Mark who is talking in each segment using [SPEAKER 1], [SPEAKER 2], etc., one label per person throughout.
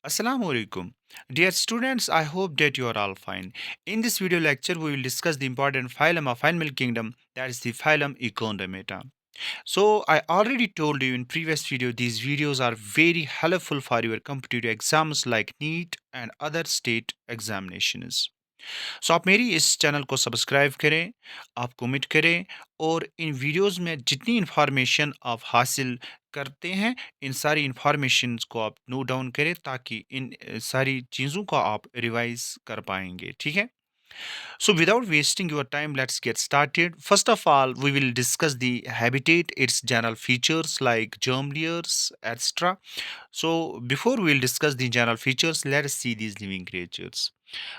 [SPEAKER 1] Assalamu alaikum. Dear students, I hope that you are all fine. In this video lecture, we will discuss the important phylum of animal kingdom, that is the phylum Echinodermata. So, I already told you in previous video, these videos are very helpful for your competitive exams like NEET and other state examinations. सो आप मेरी इस channel को subscribe करें, आप comment करें और इन videos में जितनी इन्फॉर्मेशन आप हासिल करते हैं, इन सारी इन्फॉर्मेशंस को आप नोट डाउन करें ताकि इन सारी चीज़ों को आप रिवाइज़ कर पाएँगे, ठीक है? So, without wasting your time, let's get started. First of all, we will discuss the habitat, its general features like germ layers, etc. So, before we'll discuss the general features, let us see these living creatures.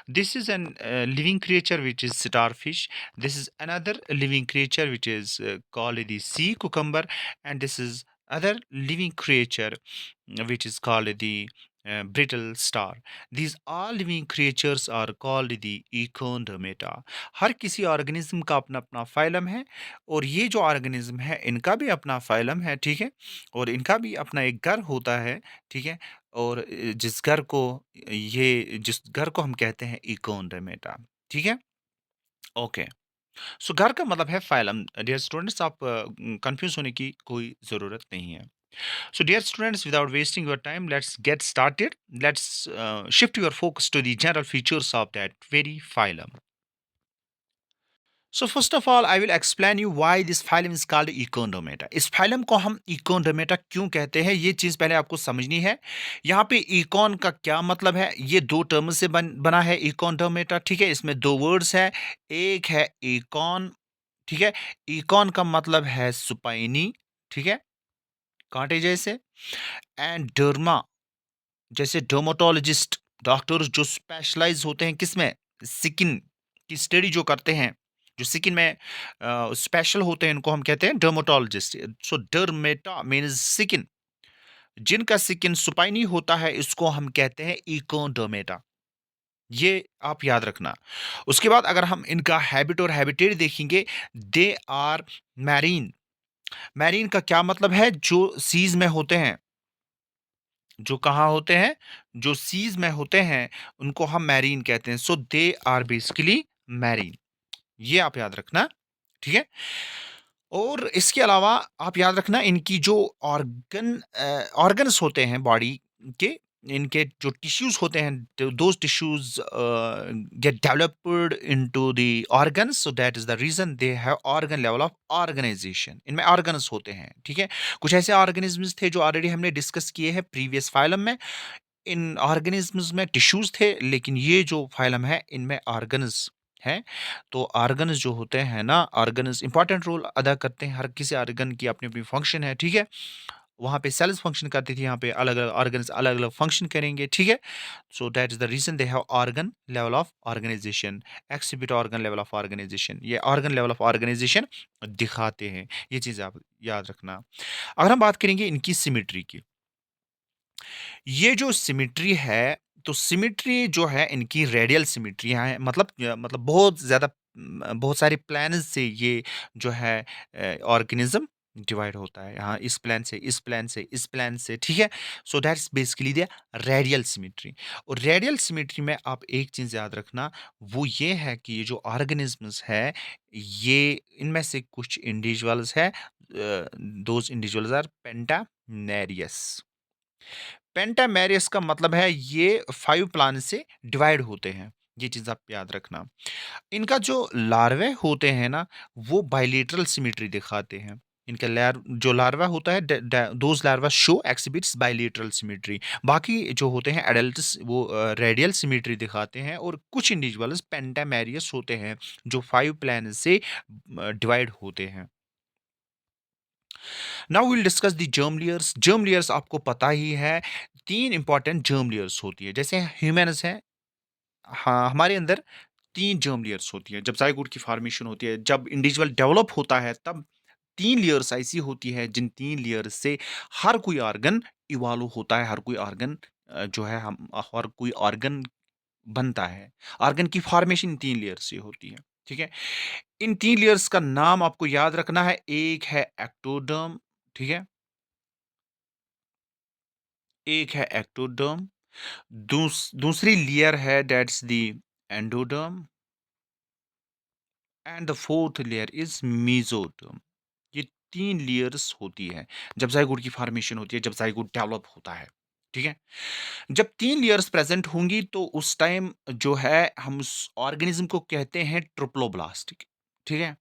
[SPEAKER 1] This is an living creature which is starfish. This is another living creature which is called the sea cucumber, and this is other living creature which is called the brittle star. These all living creatures are called the Echinodermata. हर किसी organism का अपना अपना phylum है और ये जो organism है इनका भी अपना फाइलम है, ठीक है, और इनका भी अपना एक घर होता है, ठीक है, और जिस घर को हम कहते हैं Echinodermata, ठीक है। ओके, सो घर का मतलब है फाइलम। डियर स्टूडेंट्स, आप कंफ्यूज होने की कोई ज़रूरत नहीं है। So, dear students, without wasting your time, let's get started. Let's shift your focus to the general features of that very phylum. So, first of all, I will explain you why this phylum is called Echinodermata. इस phylum को हम Echinodermata क्यों कहते हैं, ये चीज़ पहले आपको समझनी है। यहाँ पे econ का क्या मतलब है, ये दो टर्म से बना है Echinodermata, ठीक है, इसमें दो वर्ड्स है, एक है econ, ठीक है, econ का मतलब है सुपाइनी, ठीक है, कांटे जैसे, एंड डर्मा जैसे डर्मेटोलॉजिस्ट, डॉक्टर्स जो स्पेशलाइज होते हैं किसमें, स्किन की स्टडी जो करते हैं, जो स्किन में स्पेशल होते हैं, इनको हम कहते हैं डर्मेटोलॉजिस्ट। सो डर्मेटा मीन्स स्किन, जिनका स्किन सुपाइनी होता है इसको हम कहते हैं इकोडर्मेटा। ये आप याद रखना। उसके बाद अगर हम इनका हैबिट और हैबिटेट देखेंगे, दे आर मैरीन। मैरीन का क्या मतलब है, जो सीज में होते हैं, जो कहाँ होते हैं, जो सीज में होते हैं, उनको हम मैरीन कहते हैं। सो दे आर बेसिकली मैरीन, ये आप याद रखना, ठीक है। और इसके अलावा आप याद रखना इनकी जो ऑर्गन्स होते हैं बॉडी के, इनके जो टिश्यूज होते हैं, those tissues get developed into the organs, so that is the reason they have organ level of organization. इनमें ऑर्गन्स होते हैं, ठीक है। कुछ ऐसे ऑर्गेनिजम्स थे जो ऑलरेडी हमने डिस्कस किए हैं प्रीवियस फाइलम में। इन ऑर्गेनिजम्स में टिश्यूज थे, लेकिन ये जो फाइलम है इनमें ऑर्गन्स हैं। तो ऑर्गन्स जो होते हैं ना, ऑर्गन्स इंपॉर्टेंट रोल अदा करते हैं। हर किसी ऑर्गन की अपनी अपनी फंक्शन है, ठीक है। वहाँ पे सेल्स फंक्शन करती थी, यहाँ पे अलग अलग ऑर्गन्स अलग अलग फंक्शन करेंगे, ठीक है। So that is the reason they have organ level of organization, exhibit organ level of organization, ये ऑर्गन लेवल ऑफ ऑर्गेनाइजेशन दिखाते हैं। ये चीज़ आप याद रखना। अगर हम बात करेंगे इनकी सिमिट्री की, ये जो सिमिट्री है, तो सिमिट्री जो है इनकी रेडियल सिमिट्री है, मतलब बहुत ज़्यादा बहुत सारे प्लैनेट्स से ये जो है ऑर्गेनिज़्म डिवाइड होता है। यहाँ इस प्लैन से, इस प्लैन से, इस प्लैन से, ठीक है? सो that's basically the radial symmetry. और रेडियल सिमिट्री में आप एक चीज़ याद रखना, वो ये है कि ये जो ऑर्गेनिज़म्स है, ये इनमें से कुछ इंडिविजुअल्स हैं, दोज़ इंडिविजुअल्स आर पेंटामेरियस। पेंटामेरियस का मतलब है ये 5 प्लान से डिवाइड होते हैं, ये चीज़ आप याद रखना। इनका जो लार्वे होते हैं ना, वो बाइलेटरल सिमिट्री दिखाते हैं। इनका जो लार्वा होता है, those larva show exhibits bilateral symmetry. बाकी जो होते हैं एडल्ट्स, वो रेडियल सिमिट्री दिखाते हैं, और कुछ इंडिविजुअल्स पेंटामेरियस होते हैं जो 5 प्लान से डिवाइड होते हैं। Now will discuss the germ layers. Germ layers आपको पता ही है, 3 इंपॉर्टेंट जर्म लेयर्स होती है। जैसे ह्यूमन्स हैं, हाँ, हमारे अंदर 3 जर्म लेयर्स होती है। जब ज़ायगोट की फॉर्मेशन होती है, जब इंडिविजुअल डेवलप होता है, तब 3 लेयर्स ऐसी होती है जिन 3 लेयर्स से हर कोई ऑर्गन इवॉल्व होता है, हर कोई ऑर्गन जो है हम हर कोई ऑर्गन बनता है। ऑर्गन की फॉर्मेशन इन 3 लेयर से होती है, ठीक है? इन 3 लेयर्स का नाम आपको याद रखना है। एक है एक्टोडर्म, ठीक है? एक है एक्टोडर्म, दूसरी लेयर है that's the endoderm and the fourth layer is mesoderm. ये 3 लेयर्स होती है जब ज़ायगोट की फॉर्मेशन होती है, जब ज़ायगोट डेवलप होता है, ठीक है? जब 3 लेयर्स प्रेज़ेंट होंगी तो उस टाइम जो है हम उस ऑर्गेनिज़्म को कहते हैं ट्रोप्लोब्लास्ट, ठीक है?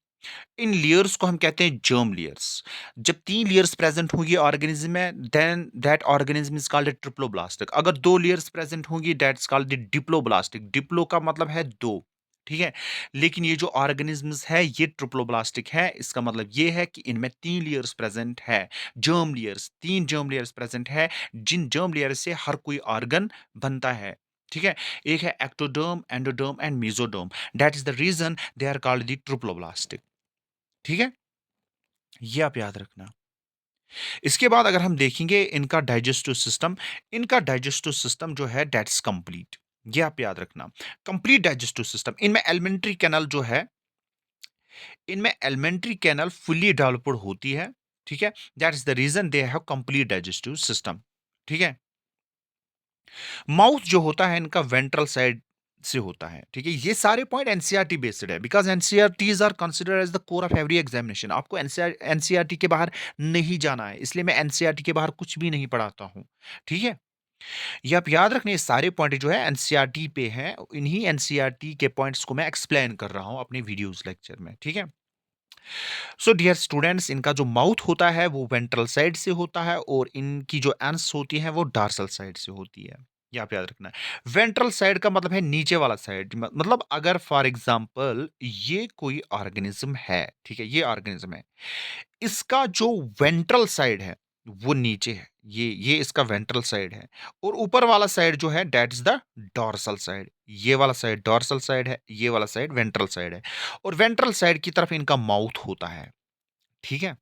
[SPEAKER 1] इन लेयर्स को हम कहते हैं जर्म लेयर्स। जब 3 लेयर्स प्रेज़ेंट होंगी ऑर्गेनिज़्म में then that organism is called a triploblastic. अगर 2 लेयर्स प्रेज़ेंट होंगी that's called the diploblastic. Diplo का मतलब है 2, ठीक है? लेकिन ये जो ऑर्गेनिज़म्स है ये ट्रिप्लोब्लास्टिक है। इसका मतलब ये है कि इनमें 3 लेयर्स प्रेज़ेंट है। Germ layers 3 germ layers present है जिन जर्म लेयर से हर कोई ऑर्गन बनता है, ठीक है? एक है ectoderm, endoderm and mesoderm. That is the reason they are called the triploblastic. ठीक है? ये आप याद रखना। इसके बाद अगर हम देखेंगे इनका डाइजेस्टिव सिस्टम जो है दैट्स कंप्लीट। ये आप याद रखना। कंप्लीट डाइजेस्टिव सिस्टम इनमें एलिमेंट्री कैनल फुल्ली डेवलप्ड होती है, ठीक है? That is the reason they have complete digestive system, ठीक है? माउथ जो होता है इनका वेंट्रल साइड से होता है, ठीक है? ये सारे पॉइंट एनसीईआरटी बेस्ड है because NCERTs are considered as the core of every examination. आपको एनसीईआरटी के बाहर नहीं जाना है, इसलिए मैं एनसीईआरटी के बाहर कुछ भी नहीं पढ़ाता हूँ, ठीक है? ये आप याद रखना, ये सारे पॉइंट जो है एनसीईआरटी पे हैं, इन्हीं एनसीईआरटी के पॉइंट्स को मैं एक्सप्लेन कर रहा हूँ अपने वीडियोज़ लेक्चर में, ठीक है? सो डियर स्टूडेंट्स, इनका जो माउथ होता है वो वेंट्रल साइड से होता है और इनकी जो एंस होती है वो डॉर्सल साइड से होती है। ये आप याद रखना है। वेंट्रल साइड का मतलब है नीचे वाला साइड, मतलब अगर फॉर एग्जांपल ये कोई ऑर्गेनिज्म है, ठीक है, ये ऑर्गेनिज्म है, इसका जो वेंट्रल साइड है वो नीचे है, ये इसका वेंट्रल साइड है और ऊपर वाला साइड जो है that is the dorsal side. ये वाला साइड डॉर्सल साइड है, ये वाला साइड वेंट्रल साइड है और वेंट्रल साइड की तरफ इनका माउथ होता है, ठीक है?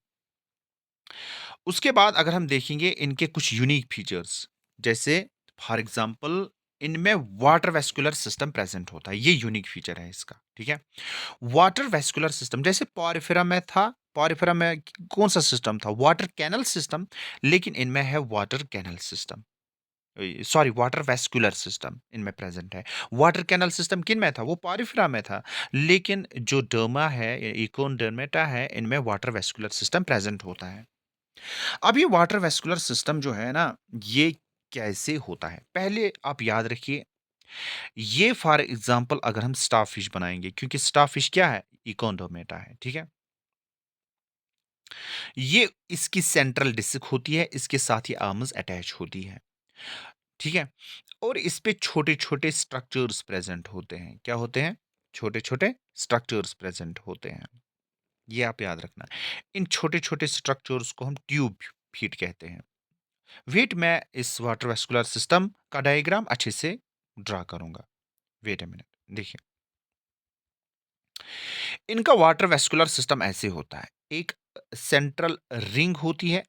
[SPEAKER 1] उसके बाद अगर हम देखेंगे इनके कुछ यूनिक फीचर्स, जैसे फॉर एग्जांपल इनमें वाटर वेस्कुलर सिस्टम प्रेजेंट होता है, ये यूनिक फीचर है इसका, ठीक है? वाटर वेस्कुलर सिस्टम जैसे पॉरिफेरा में था, पॉरिफेरा में कौन सा सिस्टम था? वाटर कैनल सिस्टम, लेकिन इनमें है water canal system, sorry water vascular system इनमें प्रेजेंट है। वाटर कैनल सिस्टम किन में था? वो पॉरिफेरा में था, लेकिन जो डर्मा है, इकोनडर्मेटा है, इनमें वाटर वेस्कुलर सिस्टम प्रेजेंट होता है। अब ये वाटर वेस्कुलर सिस्टम जो है ना, ये कैसे होता है? पहले आप याद रखिए, ये फॉर एग्जांपल अगर हम स्टारफिश बनाएँगे, क्योंकि स्टारफिश क्या है? इकोनडर्मेटा है, ठीक है? ये इसकी सेंट्रल डिस्क होती है, इसके साथ ही आर्म्स अटैच होती है, ठीक है? और इस पे छोटे-छोटे स्ट्रक्चर्स प्रेज़ेंट होते हैं। क्या होते हैं? छोटे-छोटे स्ट्रक्चर्स प्रेज़ेंट होते हैं। ये आप याद रखना। इन छोटे-छोटे स्ट्रक्चर्स को हम ट्यूब फीट कहते हैं। वेट, मैं इस वाटर वेस्कुलर सिस्टम का डायग्राम अच्छे से ड्रा करूँगा। वेट अ मिनट, देखिए। इनका वाटर वेस्कुलर सिस्टम ऐसे होता है। एक सेंट्रल रिंग होती है,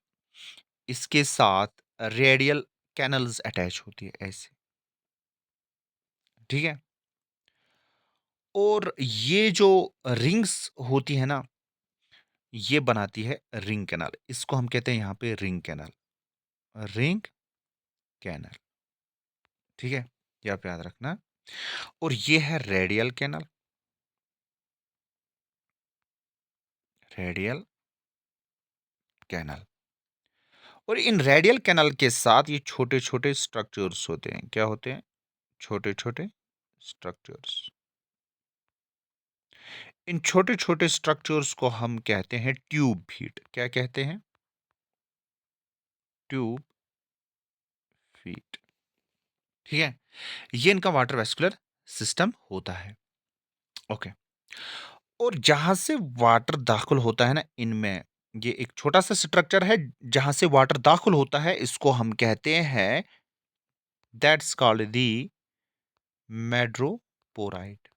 [SPEAKER 1] इसके साथ रेडियल कैनल्स अटैच होती है ऐसे, ठीक है? और ये जो रिंग्स होती है ना, ये बनाती है रिंग कैनल। इसको हम कहते हैं यहाँ पे रिंग कैनल, रिंग कैनल, ठीक है? ये आप याद रखना। और ये है रेडियल कैनल, रेडियल कैनल। और इन रेडियल कैनल के साथ ये छोटे-छोटे स्ट्रक्चर्स होते हैं। क्या होते हैं? छोटे-छोटे स्ट्रक्चर्स। इन छोटे-छोटे स्ट्रक्चर्स को हम कहते हैं ट्यूब फीट। क्या कहते हैं? ट्यूब फीट, ठीक है? ये इनका वाटर वेस्कुलर सिस्टम होता है। ओके। और जहाँ से वाटर दाखिल होता है ना इनमें, ये एक छोटा-सा स्ट्रक्चर है जहाँ से वाटर दाखिल होता है, इसको हम कहते हैं दैट्स कॉल्ड द मेडरोपोराइट।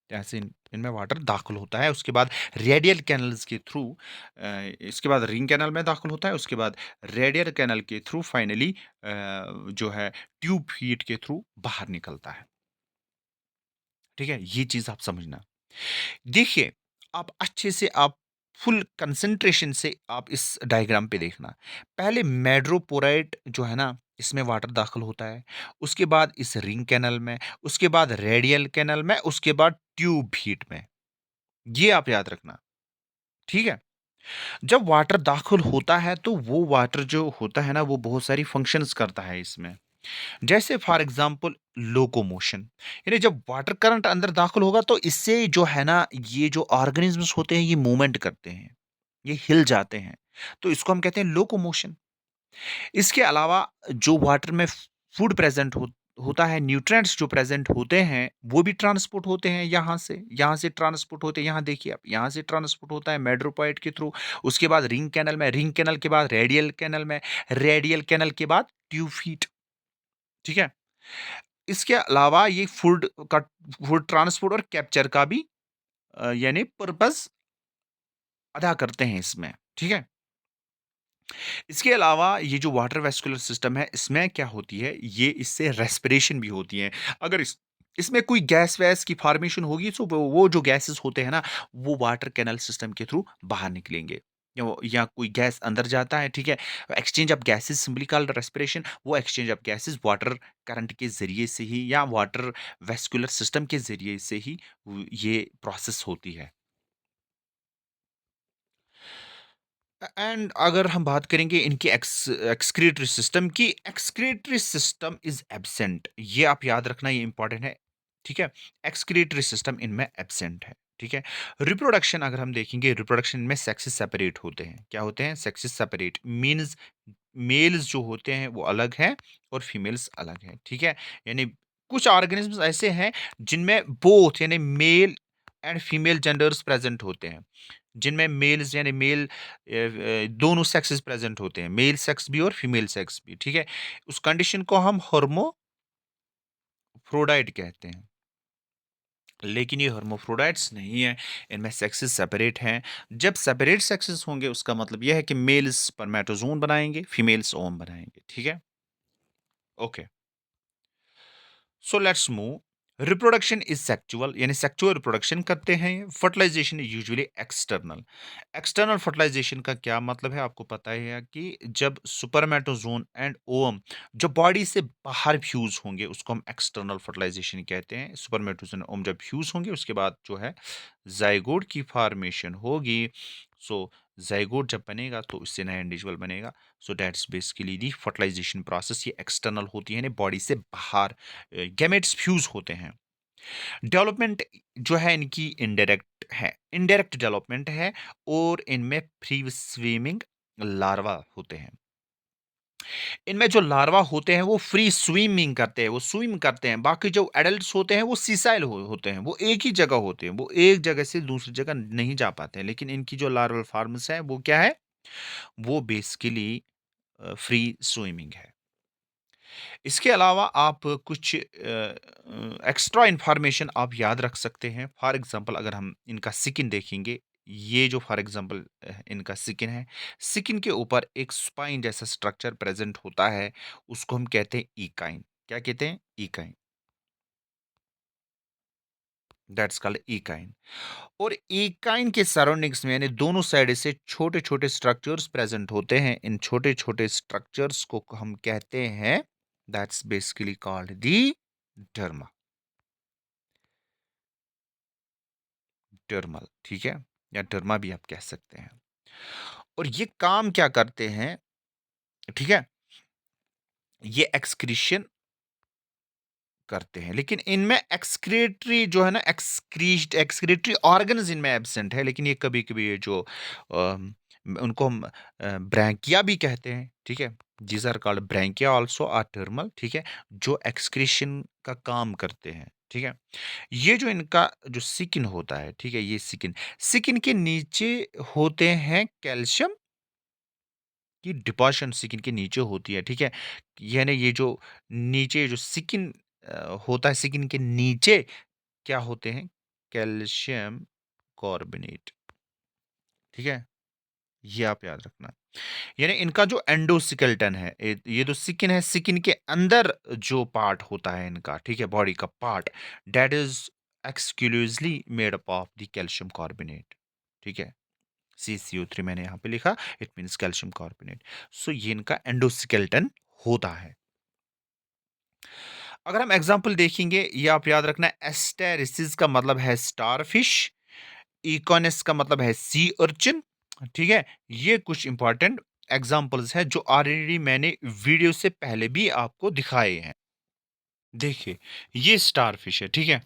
[SPEAKER 1] जैसे इनमें वाटर दाखिल होता है, उसके बाद रेडियल कैनल्स के थ्रू, इसके बाद रिंग कैनल में दाखिल होता है, उसके बाद रेडियल कैनल के थ्रू फाइनली जो है ट्यूब फीट के थ्रू बाहर निकलता है, ठीक है? ये चीज आप समझना। देखिए, आप अच्छे से आप फुल कंसंट्रेशन से आप इस डायग्राम पे देखना। पहले मेट्रोपोराइट जो है ना, इसमें वाटर दाखिल होता है, उसके बाद इस रिंग कैनल में, उसके बाद रेडियल कैनल में, उसके बाद ट्यूब हीट में। ये आप याद रखना, ठीक है? जब वाटर दाखिल होता है तो वो वाटर जो होता है ना, वो बहुत सारी फंक्शंस करता है इसमें। जैसे फॉर एग्जांपल लोकोमोशन, यानी जब वाटर करंट अंदर दाखिल होगा तो इससे जो है ना, ये जो ऑर्गेनिजम्स होते हैं ये मूवमेंट करते हैं, ये हिल जाते हैं, तो इसको हम कहते हैं लोकोमोशन। इसके अलावा जो वाटर में फूड प्रेजेंट होता है, न्यूट्रिएंट्स जो प्रेजेंट होते हैं वो भी ट्रांसपोर्ट होते हैं, यहाँ से ट्रांसपोर्ट होते हैं, यहाँ देखिए आप, यहाँ से ट्रांसपोर्ट होता है मेट्रोपोइट के थ्रू, उसके बाद रिंग कैनल में, रिंग कैनल के बाद रेडियल कैनल में, रेडियल कैनल के बाद ट्यूब फीट, ठीक है? इसके अलावा ये फूड ट्रांसपोर्ट और कैप्चर का भी यानी पर्पस अदा करते हैं इसमें, ठीक है? इसके अलावा ये जो वाटर वेस्कुलर सिस्टम है, इसमें क्या होती है, ये इससे रेस्पिरेशन भी होती है। अगर इसमें कोई गैस-वैस की फॉर्मेशन होगी तो वो जो गैसेज़ होते हैं ना, वो वाटर कैनल सिस्टम के थ्रू बाहर निकलेंगे। या कोई गैस अंदर जाता है, ठीक है? Exchange of gases simply called respiration, वो exchange of gases water current के ज़रिए से ही या वाटर वेस्कुलर सिस्टम के ज़रिए से ही ये प्रोसेस होती है। एंड अगर हम बात करेंगे इनकी एक्सक्रीटरी सिस्टम की, एक्सक्रीटरी सिस्टम इज एब्सेंट, ये आप याद रखना, ये इंपॉर्टेंट है, ठीक है? एक्सक्रीटरी सिस्टम इनमें एब्सेंट है, ठीक है? रिप्रोडक्शन अगर हम देखेंगे, रिप्रोडक्शन में सेक्सेस सेपरेट होते हैं, क्या होते हैं? सेक्सेस सेपरेट मीन्स मेल्स जो होते हैं वो अलग हैं और फीमेल्स अलग हैं, ठीक है? यानी कुछ ऑर्गेनिज्म्स ऐसे हैं जिनमें बोथ यानी male and female genders present होते हैं, जिनमें मेल्स यानी मेल दोनों सेक्सेस प्रेजेंट होते हैं, मेल सेक्स भी और फीमेल सेक्स भी, ठीक है? उस कंडीशन को हम हर्मोफ्रोडाइट कहते हैं। लेकिन ये हर्मोफ्रोडाइट्स नहीं है, इनमें सेक्सेस सेपरेट हैं। जब सेपरेट सेक्सेस होंगे उसका मतलब यह है कि मेल्स स्पर्मेटोज़ोन बनाएंगे, फीमेल्स ओवम बनाएंगे, ठीक है? Okay, so let's move. Reproduction is sexual, यानी सेक्चुअल रिप्रोडक्शन करते हैं। Fertilization is usually external. External fertilization का क्या मतलब है, आपको पता ही है कि जब सुपरमेटोजोन एंड ओवम जो बॉडी से बाहर फ्यूज होंगे उसको हम एक्सटर्नल फर्टिलाइजेशन कहते हैं। सुपरमेटोजोन ओवम जब फ्यूज होंगे उसके बाद जो है जाइगोट की फॉर्मेशन होगी। सो जाइगोट जब बनेगा तो इससे नया इंडिविजुअल बनेगा। So that's basically the fertilization process, ये एक्सटर्नल होती है, बॉडी से बाहर गैमेट्स फ्यूज होते हैं। डेवलपमेंट जो है इनकी इनडायरेक्ट है, इनडायरेक्ट डेवलपमेंट है, और इनमें फ्री स्विमिंग लार्वा होते हैं। इनमें जो लार्वा होते हैं वो फ्री स्विमिंग करते हैं, वो स्विम करते हैं। बाकी जो एडल्ट्स होते हैं वो सीसाइल होते हैं, वो एक ही जगह होते हैं, वो एक जगह से दूसरी जगह नहीं जा पाते हैं। लेकिन इनकी जो लार्वल फॉर्म्स है वो क्या है, वो बेसिकली फ्री स्विमिंग है। इसके अलावा आप कुछ एक्स्ट्रा इंफॉर्मेशन आप याद रख सकते हैं। फॉर एग्जांपल अगर हम इनका स्किन देखेंगे, ये जो फॉर एग्जांपल इनका स्किन है, स्किन के ऊपर एक स्पाइन जैसा स्ट्रक्चर प्रेजेंट होता है, उसको हम कहते हैं ईकाइन। क्या कहते हैं? ईकाइन। दैट्स कॉल्ड ईकाइन। और ईकाइन के सराउंडिंग्स में यानी दोनों साइड से छोटे छोटे स्ट्रक्चर्स प्रेजेंट होते हैं। इन छोटे छोटे स्ट्रक्चर्स को हम कहते हैं, that's basically called the derma, dermal, ठीक है? या डर्मा भी आप कह सकते हैं। और ये काम क्या करते हैं, ठीक है? ये एक्सक्रीशन करते हैं, लेकिन इनमें एक्सक्रीटरी जो है ना, एक्सक्रीटरी ऑर्गन्स इनमें एब्सेंट है। लेकिन ये कभी कभी ये जो उनको हम ब्रैंकिया भी कहते हैं, ठीक है? These are called branchia also are dermal, ठीक है? जो एक्सक्रीशन का काम करते हैं, ठीक है? ये जो इनका जो सिकिन होता है, ठीक है? ये सिकिन, सिकिन के नीचे होते हैं कैल्शियम की डिपॉजिशन, सिकिन के नीचे होती है, ठीक है? यानी ये जो नीचे जो सिकिन होता है, सिकिन के नीचे क्या होते हैं? कैल्शियम कार्बोनेट, ठीक है? ये आप याद रखना। यानी इनका जो एंडोस्केलेटन है, ये जो स्किन है, स्किन के अंदर जो पार्ट होता है इनका, ठीक है, बॉडी का part, that is exclusively made up of the calcium carbonate, ठीक है? CCO3 मैंने यहाँ पे लिखा, इट मीन्स कैल्शियम कार्बोनेट। सो ये इनका एंडोस्केलेटन होता है। अगर हम एग्जाम्पल देखेंगे, ये आप याद रखना, एस्टेरिसिस का मतलब है स्टारफिश, इकोनिस का मतलब है सी अर्चिन। ठीक है, ये कुछ इंपॉर्टेंट एग्जाम्पल्स हैं जो ऑलरेडी मैंने वीडियो से पहले भी आपको दिखाए हैं। देखिए, ये स्टारफिश है, ठीक है।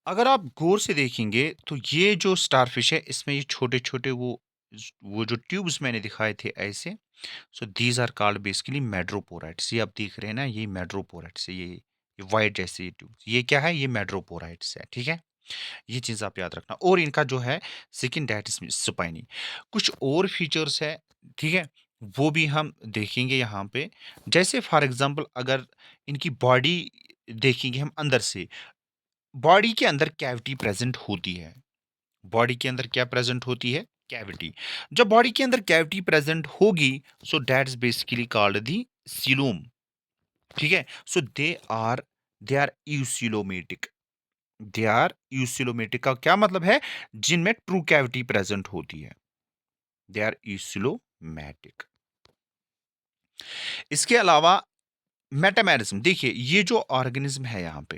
[SPEAKER 1] अगर आप गौर से देखेंगे तो ये जो स्टारफिश है, इसमें ये छोटे छोटे वो जो ट्यूब्स मैंने दिखाए थे ऐसे, so these are called basically madreporites. ये आप देख रहे हैं ना, ये मेड्रोपोराइट्स है, ये वाइट जैसे ये ट्यूब, ये क्या है, ये मेड्रोपोराइट्स है, ठीक है। ये चीज आप याद रखना। और इनका जो है सेकंड दैट इज सुपाइनी, कुछ और फीचर्स है, ठीक है, वो भी हम देखेंगे यहाँ पे। जैसे फॉर एग्जांपल अगर इनकी बॉडी देखेंगे हम अंदर से, बॉडी के अंदर कैविटी प्रेजेंट होती है। बॉडी के अंदर क्या प्रेजेंट होती है, कैविटी। जब बॉडी के अंदर कैविटी प्रेजेंट होगी, सो that's basically called the coelom, ठीक है। सो दे आर यूसिलोमेटिक। दे आर यूसिलोमेटिक का क्या मतलब है, जिनमें ट्रू कैविटी प्रेजेंट होती है, दे आर यूसिलोमैटिक। इसके अलावा मेटामेरिज्म, देखिए ये जो ऑर्गेनिज्म है यहाँ पे,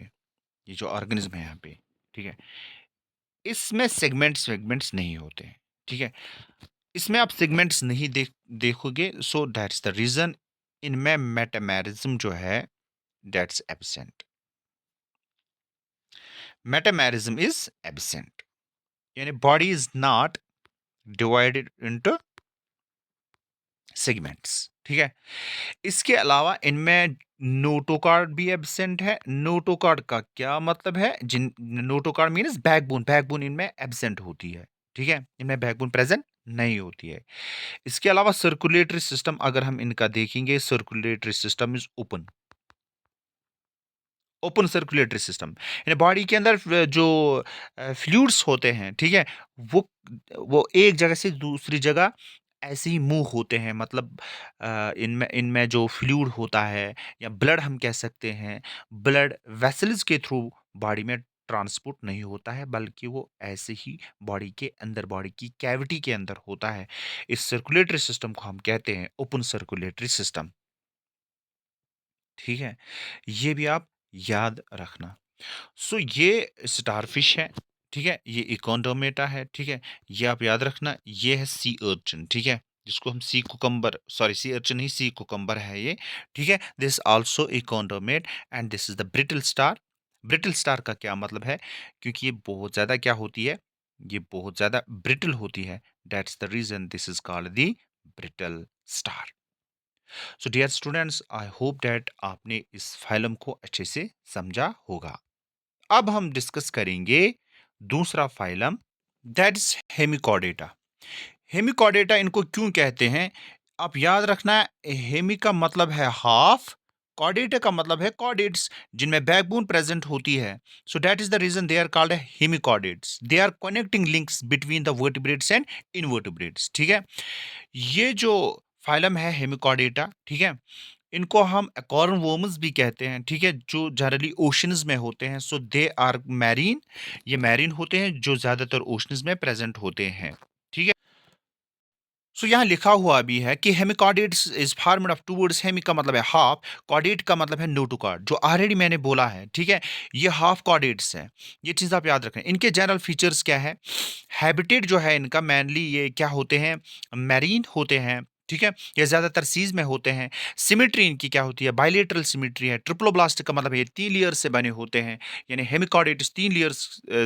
[SPEAKER 1] ये जो ऑर्गेनिज्म है यहाँ पे, ठीक है, इसमें सेगमेंट्स सेगमेंट्स नहीं होते हैं, ठीक है। इसमें आप सेगमेंट्स नहीं देखोगे, सो दैट्स द रीजन इनमें मेटामेरिज्म जो है that's absent. Metamerism is absent, यानी body is not divided into segments, ठीक है। इसके अलावा इनमें नोटोकॉर्ड भी एब्सेंट है। नोटोकॉर्ड का क्या मतलब है, जिन नोटोकॉर्ड मीन्स बैकबोन, बैकबोन इनमें एब्सेंट होती है, ठीक है, इनमें बैकबोन प्रेजेंट नहीं होती है। इसके अलावा सर्कुलेटरी सिस्टम अगर हम इनका देखेंगे, circulatory system is open, open circulatory system, यानी बॉडी के अंदर जो फ्लूइड्स होते हैं, ठीक है, वो वो एक जगह से दूसरी जगह ऐसे ही मूव होते हैं। मतलब इनमें इनमें जो फ्लूइड होता है, या ब्लड हम कह सकते हैं, ब्लड वेसल्स के थ्रू बॉडी में ट्रांसपोर्ट नहीं होता है, बल्कि वो ऐसे ही बॉडी के अंदर, बॉडी की कैविटी के अंदर होता है। इस सर्कुलेटरी सिस्टम को हम कहते हैं ओपन सर्कुलेटरी सिस्टम, ठीक है। ये भी आप याद रखना। सो ये स्टारफिश है, ठीक है, ये इकोनडोमेटा है, ठीक है। ये आप याद रखना, ये है सी अर्चिन, ठीक है, जिसको हम sea cucumber, sorry sea urchin नहीं, सी कुकम्बर है ये, ठीक है। दिस आल्सो इकोनडोमेट, and this is the brittle star. Brittle star का क्या मतलब है, क्योंकि ये बहुत ज्यादा क्या होती है, ये बहुत ज्यादा ब्रिटल होती है, that's the reason this is called the brittle star. So dear students, I hope that आपने इस फाइलम को अच्छे से समझा होगा। अब हम डिस्कस करेंगे दूसरा phylum, that is Hemichordata. Hemichordata इनको क्यों कहते हैं, आप याद रखना, हेमी का मतलब है हाफ, कॉर्डेटा का मतलब है कॉर्डेट्स, जिनमें बैकबोन प्रेजेंट होती है। So that is the reason they are called hemichordates. They are connecting links between the vertebrates and invertebrates, ठीक है। ये जो फाइलम है हेमिकॉर्डेटा, ठीक है, इनको हम एकॉर्न वर्म्स भी कहते हैं, ठीक है, जो जनरली ओशंस में होते हैं। सो दे आर मैरीन, ये मैरीन होते हैं जो ज्यादातर ओशंस में प्रेजेंट होते हैं, ठीक है। सो यहाँ लिखा हुआ भी है कि hemichordates is formed of two words. Hemi का मतलब है हाफ, कॉर्डेट का मतलब है नोटोकॉर्ड, जो ऑलरेडी मैंने बोला है, ठीक है। ये हाफ कॉर्डेट्स हैं, ये चीज आप याद रखें। इनके जनरल फीचर्स क्या है, हैबिटेट जो है इनका मेनली ये क्या होते हैं, मैरीन होते हैं, ठीक है। ये ज्यादातर सीज में होते हैं। सिमिट्री इनकी क्या होती है, बाइलेटरल सिमिट्री है। ट्रिप्लोब्लास्ट का मतलब ये 3 लेयर से बने होते हैं, यानी हेमिकॉर्डेट्स 3 लेयर्स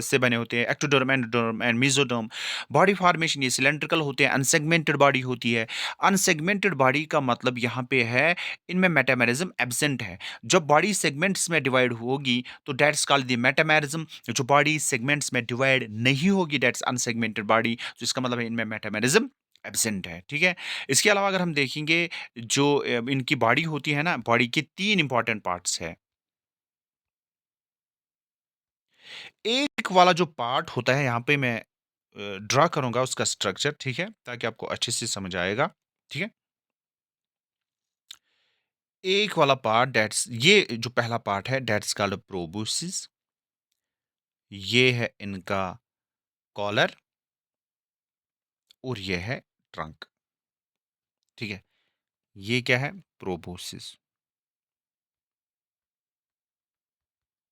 [SPEAKER 1] से बने होते हैं, ectoderm, endoderm and mesoderm. Body formation ये सिलेंड्रिकल होते हैं, अनसेगमेंटेड बॉडी होती है। अनसेगमेंटेड बॉडी का मतलब यहाँ पे है, इनमें मेटामेरिज्म एब्सेंट है। जब बॉडी सेगमेंट्स में डिवाइड होगी तो दैट्स कॉल्ड द मेटामेरिज्म। जो बॉडी सेगमेंट्स में डिवाइड नहीं होगी, दैट्स अनसेगमेंटेड बॉडी, तो इसका मतलब है इनमें मेटामेरिज्म एब्सेंट है, ठीक है। इसके अलावा अगर हम देखेंगे, जो इनकी बॉडी होती है ना, बॉडी के 3 इंपॉर्टेंट पार्ट्स है। एक वाला जो पार्ट होता है, यहाँ पे मैं ड्रा करूंगा उसका स्ट्रक्चर, ठीक है, ताकि आपको अच्छे से समझ आएगा, ठीक है। एक वाला पार्ट, डेट्स ये जो पहला पार्ट है, डेट्स कॉल्ड प्रोबोसिस। ये है इनका कॉलर, और ये है ट्रंक। ठीक है, ये क्या है? Proboscis.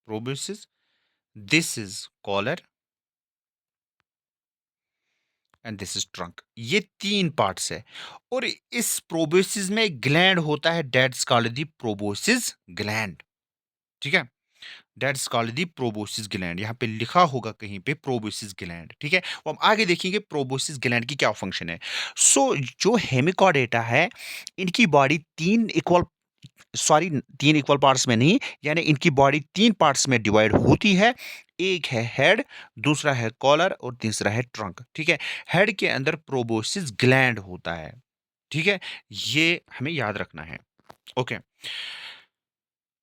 [SPEAKER 1] Proboscis, this is collar and this is trunk. ये 3 पार्ट्स है और इस प्रोबोसिस में एक ग्लैंड होता है, that's called the proboscis gland. ठीक है, that's called the proboscis gland. यहाँ पे लिखा होगा कहीं पे प्रोबोसिस ग्लैंड। ठीक है, वो हम आगे देखेंगे प्रोबोसिस ग्लैंड की क्या फंक्शन है। सो जो हेमिकॉर्डेटा है, इनकी बॉडी तीन इक्वल पार्ट्स में नहीं, यानी इनकी बॉडी 3 पार्ट्स में डिवाइड होती है। एक है हेड, दूसरा है कॉलर और तीसरा है ट्रंक। ठीक है, हेड के अंदर प्रोबोसिस ग्लैंड होता है। ठीक है, ये हमें याद रखना है। ओके,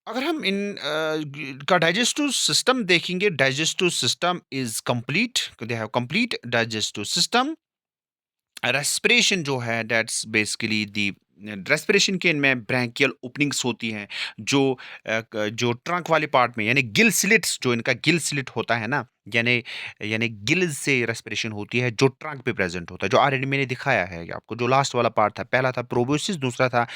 [SPEAKER 1] अगर हम का डाइजेस्टिव सिस्टम देखेंगे, digestive system is complete, they have complete digestive system. Respiration जो है, दैट्स बेसिकली दी रेस्पिरेशन के इनमें ब्रैंकियल ओपनिंग्स होती हैं, जो जो ट्रंक वाले पार्ट में, यानी गिल स्लिट्स, जो इनका गिल स्लिट होता है ना, यानी यानी गिल से रेस्पिरेशन होती है, जो ट्रंक पे प्रेजेंट होता है, जो ऑलरेडी मैंने दिखाया है आपको। जो लास्ट वाला पार्ट था, पहला था प्रोबोसिस, दूसरा था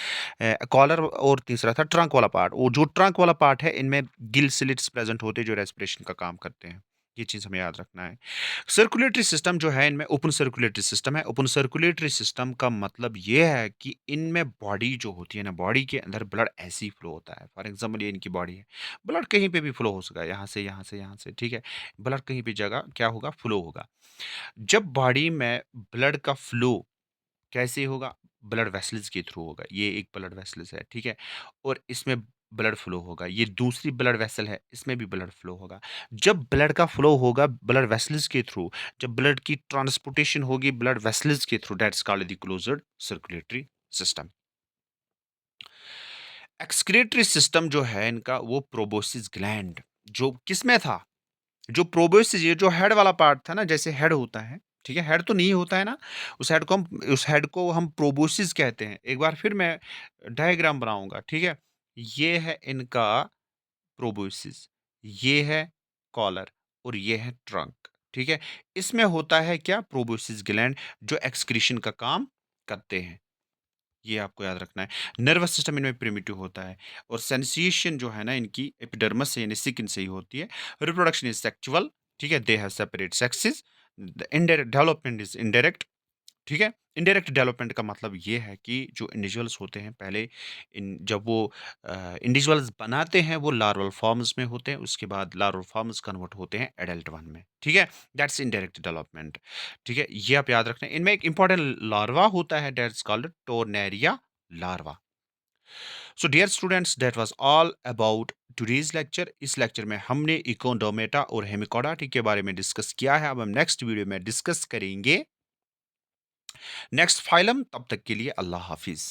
[SPEAKER 1] कॉलर और तीसरा था ट्रंक वाला पार्ट। वो जो ट्रंक वाला पार्ट है, इनमें गिल स्लिट्स प्रेजेंट होते हैं जो रेस्पिरेशन का काम करते हैं। ये चीज़ हमें याद रखना है। सर्कुलेटरी सिस्टम जो है, इनमें ओपन सर्कुलेटरी सिस्टम है। ओपन सर्कुलेटरी सिस्टम का मतलब ये है कि इनमें बॉडी जो होती है ना, बॉडी के अंदर ब्लड ऐसे ही फ्लो होता है। फॉर एग्जांपल, ये इनकी बॉडी है, ब्लड कहीं पे भी फ्लो हो सका, यहाँ से यहाँ से यहाँ से। ठीक है, ब्लड कहीं भी जगह क्या होगा, फ्लो होगा। जब बॉडी में ब्लड का फ्लो कैसे होगा, ब्लड वेसल्स के थ्रू होगा। ये एक ब्लड वेसल्स है, ठीक है, और इसमें ब्लड फ्लो होगा। ये दूसरी ब्लड वेसल है, इसमें भी ब्लड फ्लो होगा। जब ब्लड का फ्लो होगा ब्लड वेसल्स के थ्रू, जब ब्लड की ट्रांसपोर्टेशन होगी ब्लड वेसल्स के through, that's called the closed circulatory system. Excretory system जो है इनका, वो प्रोबोसिस ग्लैंड, जो किसमें था, जो प्रोबोसिस, ये जो हेड वाला पार्ट था ना, जैसे हेड होता है, ठीक है, हेड तो नहीं होता है ना, उस हेड को हम प्रोबोसिस कहते हैं। एक बार फिर मैं डायग्राम बनाऊंगा। ठीक है, ये है इनका प्रोबोसिस, ये है कॉलर और ये है ट्रंक। ठीक है, इसमें होता है क्या, प्रोबोसिस ग्लैंड, जो एक्सक्रीशन का काम करते हैं। ये आपको याद रखना है। नर्वस सिस्टम इनमें प्रिमिटिव होता है और सेंसिएशन जो है ना, इनकी एपिडर्मिस से यानी स्किन से ही होती है। Reproduction is sexual. ठीक है, they have separate sexes. The indirect development is indirect. ठीक है, इनडायरेक्ट डेवलपमेंट का मतलब ये है कि जो इंडिविजुअल्स होते हैं, पहले इन जब वो इंडिविजुअल्स बनाते हैं, वो लार्वल फॉर्म्स में होते हैं, उसके बाद लार्वल फॉर्म्स कन्वर्ट होते हैं एडल्ट वन में। ठीक है, दैट्स इनडायरेक्ट डेवलपमेंट। ठीक है, ये आप याद रखना है। इनमें एक इंपॉर्टेंट लार्वा होता है, that's called tornaria larva. So dear students, that was all about today's lecture. इस लेक्चर में हमने इकोनडोमेटा और हेमिकोडाटी के बारे में डिस्कस किया है। अब हम नेक्स्ट वीडियो में डिस्कस करेंगे नेक्स्ट फाइलम। तब तक के लिए अल्लाह हाफिज।